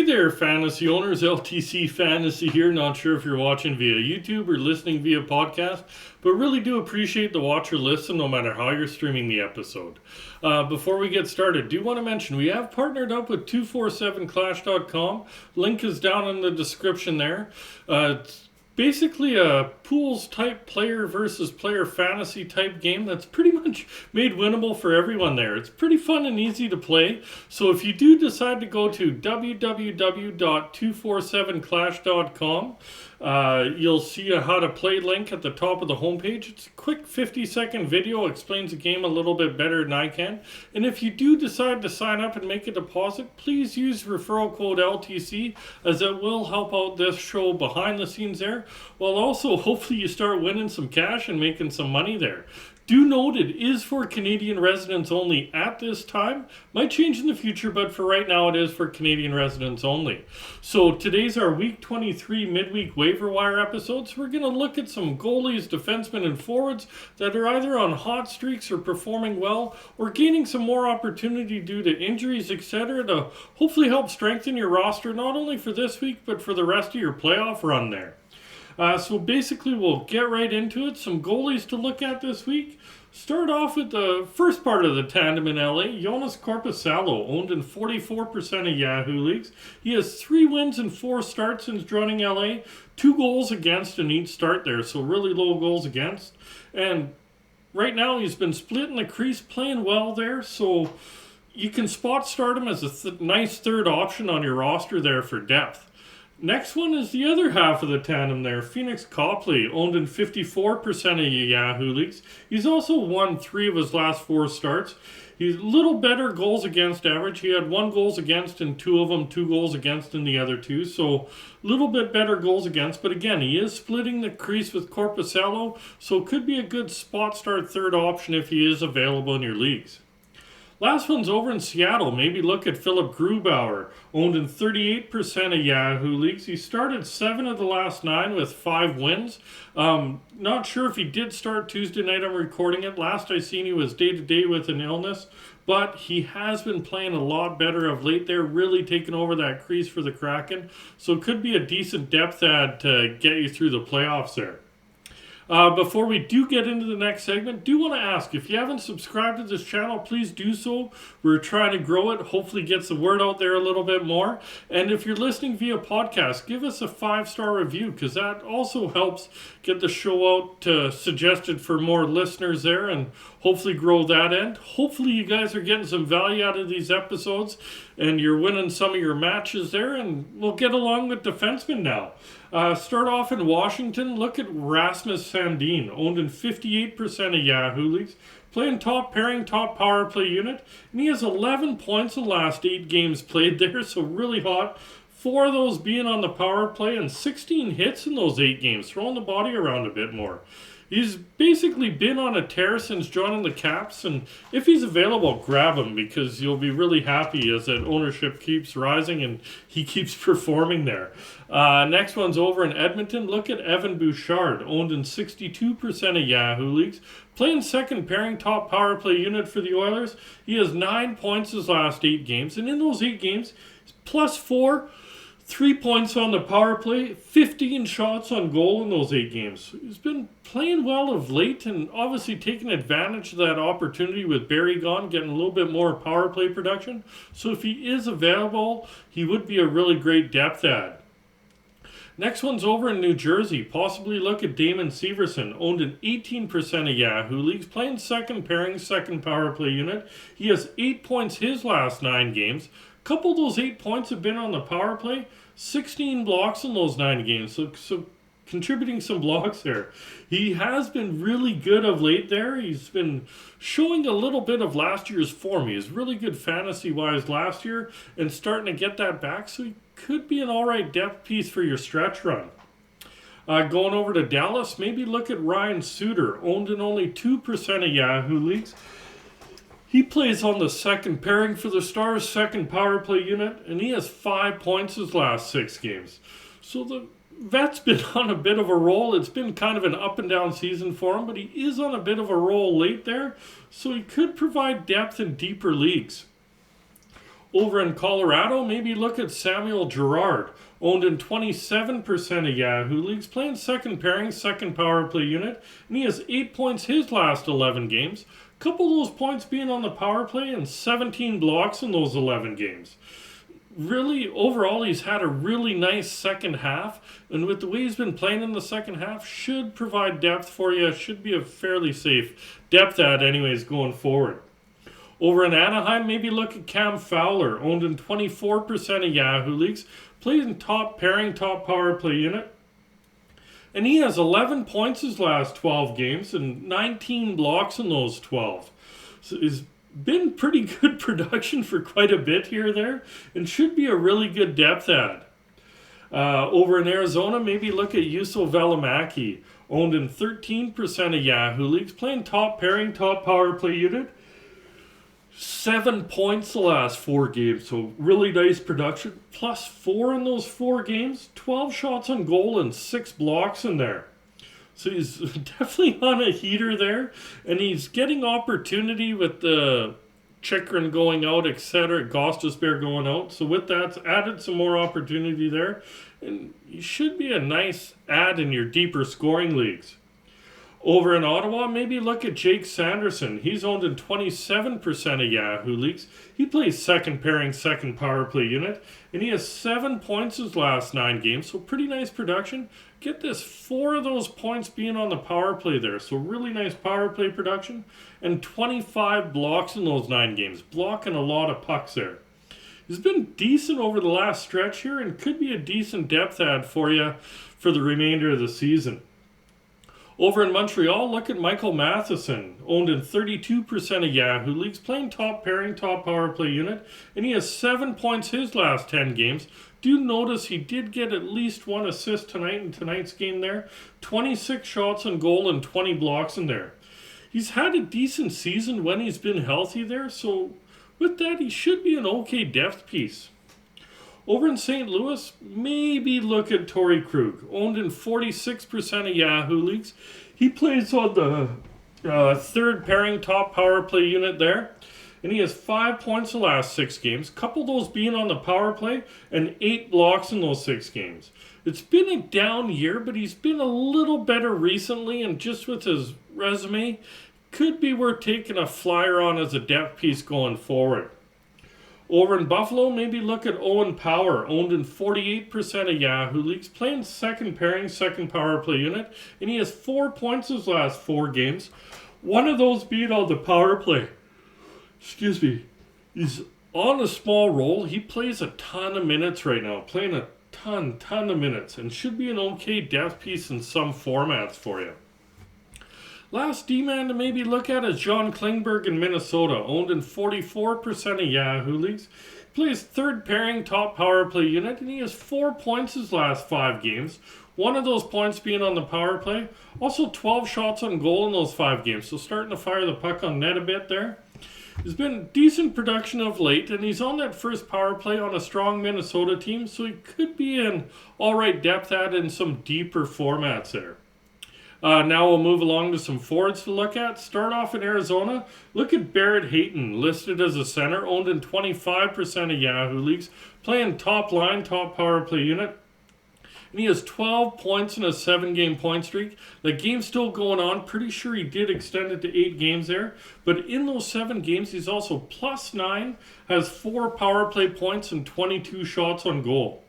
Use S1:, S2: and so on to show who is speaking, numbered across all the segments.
S1: there, fantasy owners. LTC Fantasy here. Not sure if you're watching via YouTube or listening via podcast, but really do appreciate the watch or listen no matter how you're streaming the episode. Before we get started, do want to mention we have partnered up with 247clash.com. Link is down in the description there. It's basically a pools type player versus player fantasy type game that's pretty much made winnable for everyone there. It's pretty fun and easy to play. So if you do decide to go to www.247clash.com, you'll see a how to play link at the top of the homepage. It's a quick 50-second video, explains the game a little bit better than I can. And if you do decide to sign up and make a deposit, please use referral code LTC, as it will help out this show behind the scenes there, while also hopefully you start winning some cash and making some money there. Do note it is for Canadian residents only at this time. Might change in the future, but for right now it is for Canadian residents only. So today's our Week 23 midweek waiver wire episodes. We're going to look at some goalies, defensemen, and forwards that are either on hot streaks or performing well, or gaining some more opportunity due to injuries, etc. to hopefully help strengthen your roster, not only for this week, but for the rest of your playoff run there. So basically we'll get right into it. Some goalies to look at this week. Start off with the first part of the tandem in LA. Joonas Korpisalo, owned in 44% of Yahoo leagues. He has 3 wins and 4 starts since joining LA. 2 goals against in each start there, so really low goals against. And right now he's been split in the crease, playing well there, so you can spot start him as a nice third option on your roster there for depth. Next one is the other half of the tandem there. Phoenix Copley, owned in 54% of Yahoo leagues. He's also won 3 of his last 4 starts. He's a little better goals against average. He had 1 goals against in 2 of them, 2 goals against in the other 2. So a little bit better goals against. But again, he is splitting the crease with Korpisalo. So it could be a good spot start third option if he is available in your leagues. Last one's over in Seattle. Maybe look at Philip Grubauer, owned in 38% of Yahoo leagues. He started 7 of the last 9 with 5 wins. Not sure if he did start Tuesday night. I'm recording it. Last I seen he was day-to-day with an illness, but he has been playing a lot better of late there, really taking over that crease for the Kraken. So it could be a decent depth add to get you through the playoffs there. Before we do get into the next segment, do want to ask, if you haven't subscribed to this channel, please do so. We're trying to grow it, hopefully gets the word out there a little bit more. And if you're listening via podcast, give us a 5-star review, because that also helps get the show out suggested for more listeners there, and hopefully grow that end. Hopefully you guys are getting some value out of these episodes, and you're winning some of your matches there, and we'll get along with defensemen now. Start off in Washington. Look at Rasmus Sandin, owned in 58% of Yahoo leagues, playing top pairing, top power play unit, and he has 11 points the last 8 games played there, so really hot. 4 of those being on the power play and 16 hits in those 8 games, throwing the body around a bit more. He's basically been on a tear since joining the Caps, and if he's available, grab him, because you'll be really happy as that ownership keeps rising and he keeps performing there. Next one's over in Edmonton. Look at Evan Bouchard, owned in 62% of Yahoo leagues, playing second pairing, top power play unit for the Oilers. He has 9 points his last 8 games, and in those 8 games, plus 4. 3 points on the power play, 15 shots on goal in those 8 games. He's been playing well of late and obviously taking advantage of that opportunity with Barry gone, getting a little bit more power play production. So if he is available, he would be a really great depth add. Next one's over in New Jersey. Possibly look at Damon Severson, owned in 18% of Yahoo leagues, playing second pairing, second power play unit. He has 8 points his last 9 games. Couple of those 8 points have been on the power play, 16 blocks in those 9 games, so contributing some blocks there. He has been really good of late there. He's been showing a little bit of last year's form. He was really good fantasy-wise last year and starting to get that back, so he could be an alright depth piece for your stretch run. Going over to Dallas, maybe look at Ryan Suter, owned in only 2% of Yahoo leagues. He plays on the second pairing for the Stars, second power play unit, and he has 5 points his last 6 games. So the vet's been on a bit of a roll. It's been kind of an up and down season for him, but he is on a bit of a roll late there, so he could provide depth in deeper leagues. Over in Colorado, maybe look at Samuel Girard, owned in 27% of Yahoo leagues, playing second pairing, second power play unit, and he has 8 points his last 11 games. A couple of those points being on the power play and 17 blocks in those 11 games. Really, overall, he's had a really nice second half, and with the way he's been playing in the second half, should provide depth for you. Should be a fairly safe depth add anyways going forward. Over in Anaheim, maybe look at Cam Fowler, owned in 24% of Yahoo leagues, plays in top pairing, top power play unit, and he has 11 points his last 12 games and 19 blocks in those 12. So he's been pretty good production for quite a bit here there, and should be a really good depth add. Over in Arizona, maybe look at Juuso Välimäki, owned in 13% of Yahoo leagues, playing top pairing, top power play unit. 7 points the last 4 games, so really nice production. Plus 4 in those 4 games, 12 shots on goal and 6 blocks in there. So he's definitely on a heater there, and he's getting opportunity with the Chikrin going out, etc., Gostisbehere going out. So with that, it's added some more opportunity there, and he should be a nice add in your deeper scoring leagues. Over in Ottawa, maybe look at Jake Sanderson. He's owned in 27% of Yahoo leagues. He plays second pairing, second power play unit, and he has 7 points his last 9 games, so pretty nice production. Get this, 4 of those points being on the power play there, so really nice power play production, and 25 blocks in those 9 games, blocking a lot of pucks there. He's been decent over the last stretch here and could be a decent depth add for you for the remainder of the season. Over in Montreal, look at Michael Matheson, owned in 32% of Yahoo leagues, playing top pairing, top power play unit, and he has 7 points his last 10 games. Do notice he did get at least 1 assist tonight in tonight's game there, 26 shots on goal and 20 blocks in there. He's had a decent season when he's been healthy there, so with that, he should be an okay depth piece. Over in St. Louis, maybe look at Torrey Krug, owned in 46% of Yahoo leagues. He plays on the third pairing top power play unit there, and he has 5 points the last 6 games, couple of those being on the power play, and 8 blocks in those 6 games. It's been a down year, but he's been a little better recently, and just with his resume, could be worth taking a flyer on as a depth piece going forward. Over in Buffalo, maybe look at Owen Power, owned in 48% of Yahoo leagues, playing second pairing, second power play unit, and he has 4 points his last 4 games, 1 of those being on the power play. He's on a small role. He plays a ton of minutes right now, playing a ton of minutes, and should be an okay depth piece in some formats for you. Last D-man to maybe look at is John Klingberg in Minnesota, owned in 44% of Yahoo leagues. He plays third pairing, top power play unit, and he has 4 points his last 5 games. 1 of those points being on the power play. Also 12 shots on goal in those 5 games, so starting to fire the puck on net a bit there. He's been decent production of late, and he's on that first power play on a strong Minnesota team, so he could be an alright depth add in some deeper formats there. Now we'll move along to some forwards to look at. Start off in Arizona. Look at Barrett Hayton, listed as a center, owned in 25% of Yahoo leagues, playing top line, top power play unit. And he has 12 points in a 7-game point streak. The game's still going on. Pretty sure he did extend it to 8 games there. But in those 7 games, he's also plus 9, has 4 power play points and 22 shots on goal.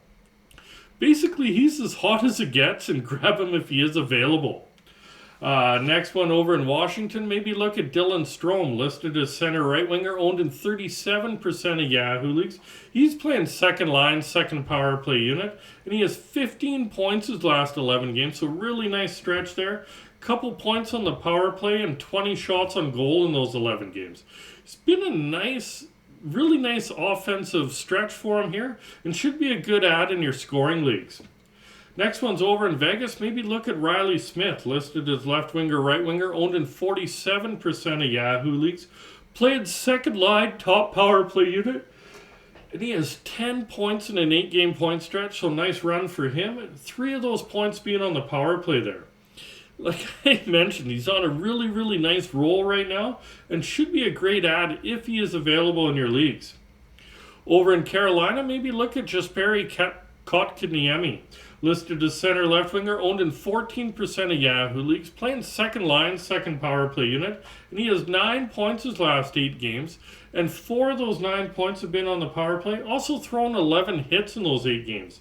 S1: Basically, he's as hot as it gets, and grab him if he is available. Next one over in Washington, maybe look at Dylan Strome, listed as center right winger, owned in 37% of Yahoo leagues. He's playing second line, second power play unit, and he has 15 points his last 11 games, so really nice stretch there. Couple points on the power play and 20 shots on goal in those 11 games. It's been a really nice offensive stretch for him here, and should be a good add in your scoring leagues. Next one's over in Vegas. Maybe look at Riley Smith, listed as left winger, right winger, owned in 47% of Yahoo leagues. Played second line, top power play unit. And he has 10 points in an 8-game point stretch, so nice run for him. And 3 of those points being on the power play there. Like I mentioned, he's on a really nice roll right now, and should be a great add if he is available in your leagues. Over in Carolina, maybe look at Jesperi Kotkaniemi, listed as center left winger, owned in 14% of Yahoo leagues, playing second line, second power play unit, and he has 9 points his last 8 games, and 4 of those 9 points have been on the power play, also thrown 11 hits in those 8 games.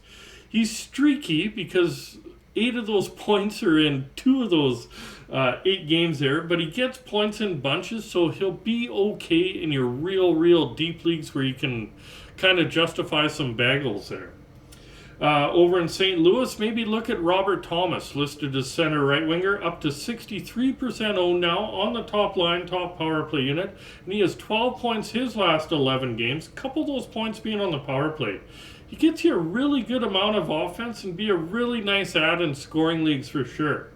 S1: He's streaky because 8 of those points are in 2 of those 8 games there, but he gets points in bunches, so he'll be okay in your real deep leagues where you can kind of justify some bagels there. Over in St. Louis, maybe look at Robert Thomas, listed as center right winger, up to 63% owned now on the top line, top power play unit, and he has 12 points his last 11 games, a couple of those points being on the power play. He gets you a really good amount of offense and be a really nice add in scoring leagues for sure.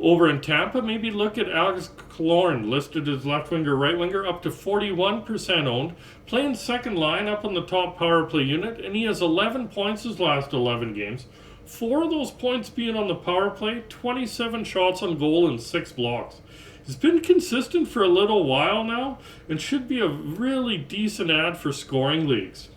S1: Over in Tampa, maybe look at Alex Killorn, listed as left winger, right winger, up to 41% owned, playing second line up on the top power play unit, and he has 11 points his last 11 games. 4 of those points being on the power play, 27 shots on goal and 6 blocks. He's been consistent for a little while now and should be a really decent add for scoring leagues.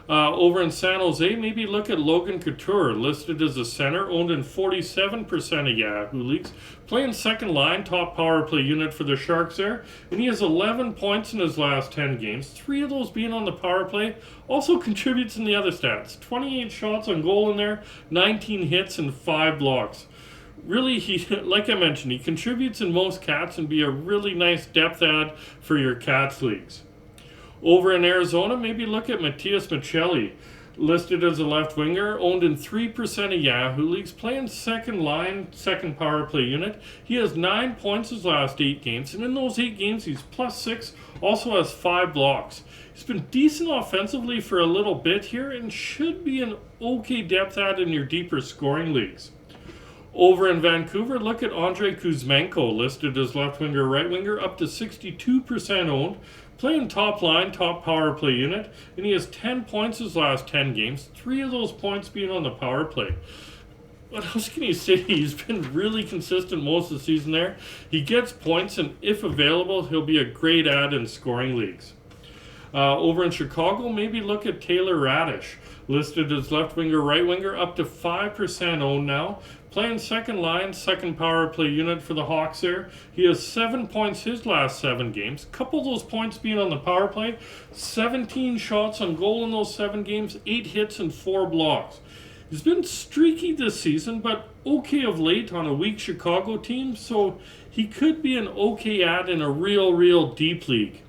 S1: Over in San Jose, maybe look at Logan Couture, listed as a center, owned in 47% of Yahoo leagues, playing second line, top power play unit for the Sharks there, and he has 11 points in his last 10 games, 3 of those being on the power play, also contributes in the other stats, 28 shots on goal in there, 19 hits and 5 blocks. Really, like I mentioned, he contributes in most Cats and be a really nice depth add for your Cats leagues. Over in Arizona, maybe look at Matias Maccelli, listed as a left winger, owned in 3% of Yahoo leagues, playing second line, second power play unit. He has 9 points his last 8 games, and in those 8 games, he's +6, also has 5 blocks. He's been decent offensively for a little bit here and should be an okay depth add in your deeper scoring leagues. Over in Vancouver, look at Andrei Kuzmenko, listed as left winger, right winger, up to 62% owned, playing top line, top power play unit, and he has 10 points his last 10 games, 3 of those points being on the power play. What else can you say? He's been really consistent most of the season there. He gets points, and if available, he'll be a great add in scoring leagues. Over in Chicago, maybe look at Taylor Radish, listed as left winger, right winger, up to 5% owned now, playing second line, second power play unit for the Hawks there. He has 7 points his last 7 games, a couple of those points being on the power play, 17 shots on goal in those 7 games, 8 hits and 4 blocks. He's been streaky this season, but okay of late on a weak Chicago team, so he could be an okay add in a real deep league.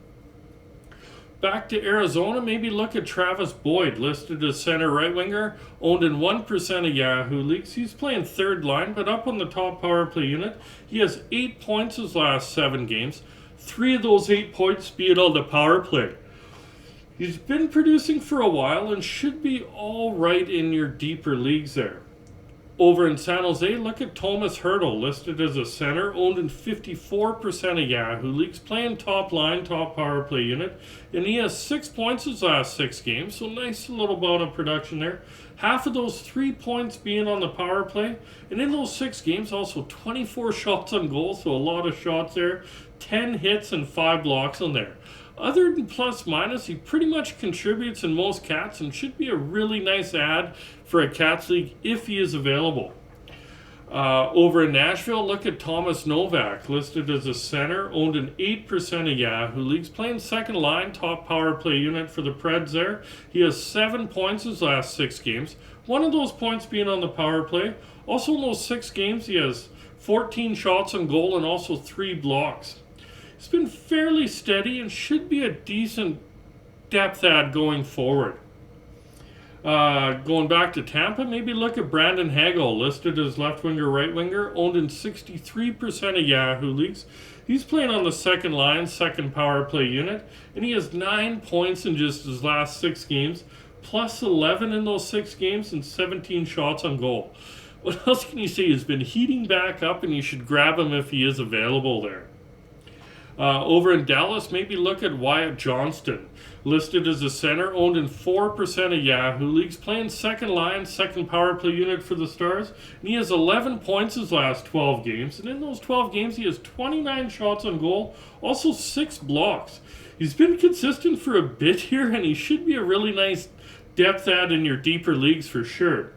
S1: Back to Arizona, maybe look at Travis Boyd, listed as center right winger, owned in 1% of Yahoo leagues. He's playing third line, but up on the top power play unit. He has 8 points his last 7 games. 3 of those 8 points being on the power play. He's been producing for a while and should be all right in your deeper leagues there. Over in San Jose, look at Thomas Hertl, listed as a center, owned in 54% of Yahoo leagues, playing top line, top power play unit, and he has 6 points his last 6 games, so nice little bout of production there. Half of those 3 points being on the power play, and in those 6 games, also 24 shots on goal, so a lot of shots there, 10 hits and 5 blocks on there. Other than plus minus, he pretty much contributes in most Cats and should be a really nice add for a Cats league if he is available. Over in Nashville, look at Thomas Novak, listed as a center, owned in 8% of Yahoo leagues, playing second line, top power play unit for the Preds there. He has 7 points his last 6 games, 1 of those points being on the power play. Also in those 6 games, he has 14 shots on goal and also 3 blocks. He's been fairly steady and should be a decent depth add going forward. Going back to Tampa, maybe look at Brandon Hagel, listed as left winger, right winger, owned in 63% of Yahoo leagues. He's playing on the second line, second power play unit, and he has 9 points in just his last 6 games, plus 11 in those 6 games and 17 shots on goal. What else can you say? He's been heating back up, and you should grab him if he is available there. Over in Dallas, maybe look at Wyatt Johnston, listed as a center, owned in 4% of Yahoo leagues, playing second line, second power play unit for the Stars. And he has 11 points his last 12 games. And in those 12 games, he has 29 shots on goal, also 6 blocks. He's been consistent for a bit here, and he should be a really nice depth add in your deeper leagues for sure.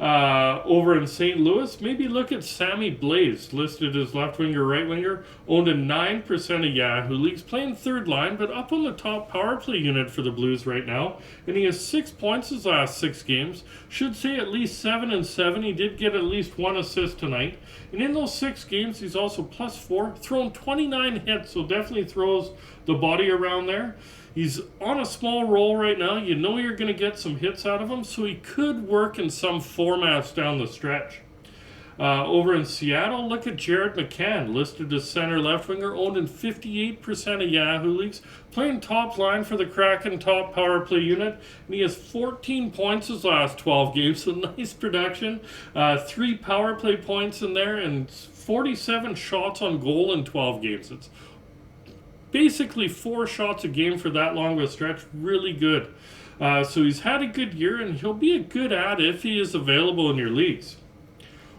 S1: Over in St. Louis, maybe look at Sammy Blais, listed as left winger, right winger, owned in 9% of Yahoo leagues, playing third line, but up on the top power play unit for the Blues right now. And he has 6 points his last 6 games. Should say at least 7 and 7. He did get at least 1 assist tonight. And in those 6 games, he's also +4, thrown 29 hits, so definitely throws the body around there. He's on a small roll right now. You know you're going to get some hits out of him, so he could work in some formats down the stretch. Over in Seattle, look at Jared McCann, listed as center left winger, owned in 58% of Yahoo leagues, playing top line for the Kraken top power play unit, and he has 14 points his last 12 games, so nice production. 3 power play points in there, and 47 shots on goal in 12 games. It's basically 4 shots a game for that long of a stretch. Really good. So he's had a good year, and he'll be a good add if he is available in your leagues.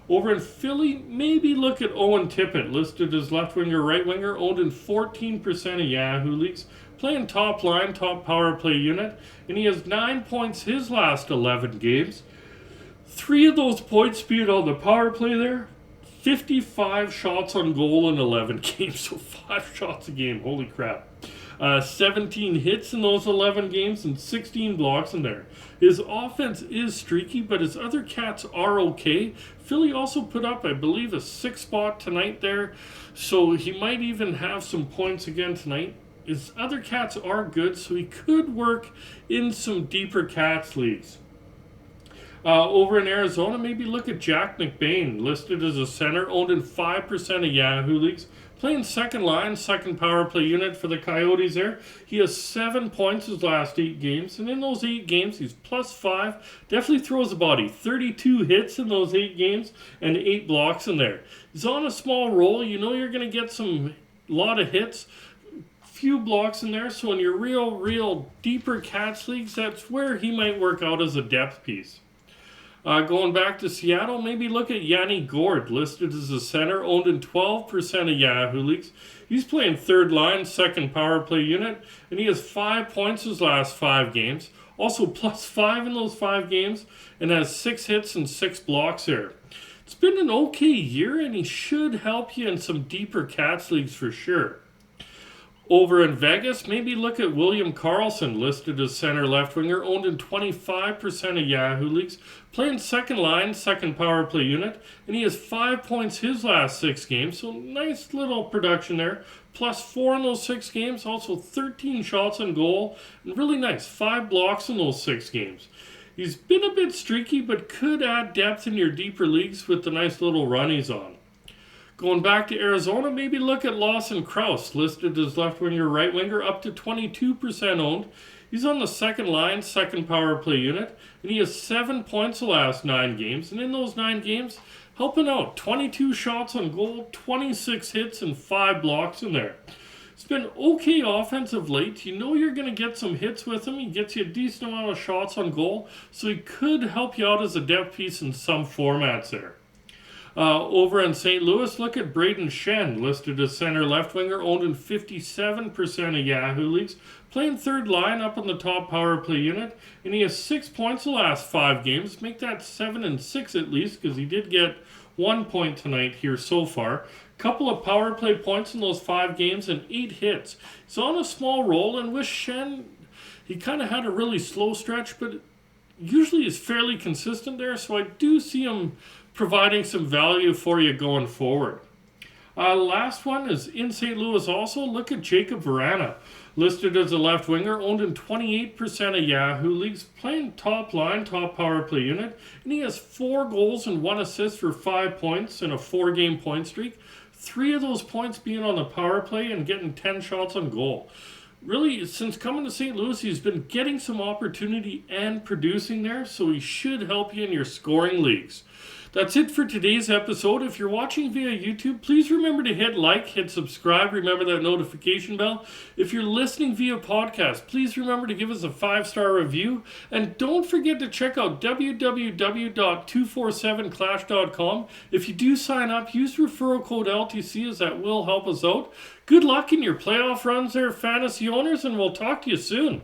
S1: Over in Philly, maybe look at Owen Tippett, listed as left winger, right winger, owned in 14% of Yahoo leagues, playing top line, top power play unit, and he has 9 points his last 11 games. 3 of those points being on the power play there. 55 shots on goal in 11 games, so 5 shots a game. Holy crap. 17 hits in those 11 games and 16 blocks in there. His offense is streaky, but his other cats are okay. Philly also put up, I believe, a 6th spot tonight there, so he might even have some points again tonight. His other cats are good, so he could work in some deeper cats leagues. Over in Arizona, maybe look at Jack McBain, listed as a center, owned in 5% of Yahoo leagues, playing second line, second power play unit for the Coyotes there. He has 7 points his last 8 games, and in those 8 games, he's +5. Definitely throws a body. 32 hits in those 8 games, and 8 blocks in there. He's on a small roll. You know you're going to get some lot of hits, few blocks in there, so in your real deeper Cats leagues, that's where he might work out as a depth piece. Going back to Seattle, maybe look at Yanni Gourde, listed as a center, owned in 12% of Yahoo leagues. He's playing third line, second power play unit, and he has 5 points his last 5 games. Also +5 in those 5 games, and has 6 hits and 6 blocks there. It's been an okay year, and he should help you in some deeper Cats leagues for sure. Over in Vegas, maybe look at William Karlsson, listed as center left winger, owned in 25% of Yahoo leagues, playing second line, second power play unit, and he has 5 points his last 6 games, so nice little production there. +4 in those 6 games, also 13 shots on goal, and really nice, 5 blocks in those 6 games. He's been a bit streaky, but could add depth in your deeper leagues with the nice little run he's on. Going back to Arizona, maybe look at Lawson Krause, listed as left winger, right winger, up to 22% owned. He's on the second line, second power play unit, and he has 7 points the last 9 games. And in those 9 games, helping out, 22 shots on goal, 26 hits, and 5 blocks in there. It's been okay offensive late. You know you're going to get some hits with him. He gets you a decent amount of shots on goal, so he could help you out as a depth piece in some formats there. Over in St. Louis, look at Braden Shen, listed as center left winger, owned in 57% of Yahoo leagues, playing third line up on the top power play unit, and he has 6 points the last 5 games. Make that 7 and 6 at least, because he did get 1 point tonight here so far. Couple of power play points in those 5 games and 8 hits. He's on a small roll, and with Shen, he kind of had a really slow stretch, but usually is fairly consistent there, so I do see him providing some value for you going forward. Last one is in St. Louis also. Look at Jacob Vrana, listed as a left winger, owned in 28% of Yahoo leagues, playing top line, top power play unit, and he has 4 goals and 1 assist for 5 points in a 4-game point streak. 3 of those points being on the power play and getting 10 shots on goal. Really, since coming to St. Louis, he's been getting some opportunity and producing there, so he should help you in your scoring leagues. That's it for today's episode. If you're watching via YouTube, please remember to hit like, hit subscribe, remember that notification bell. If you're listening via podcast, please remember to give us a 5-star review. And don't forget to check out www.247clash.com. If you do sign up, use referral code LTC, as that will help us out. Good luck in your playoff runs there, fantasy owners, and we'll talk to you soon.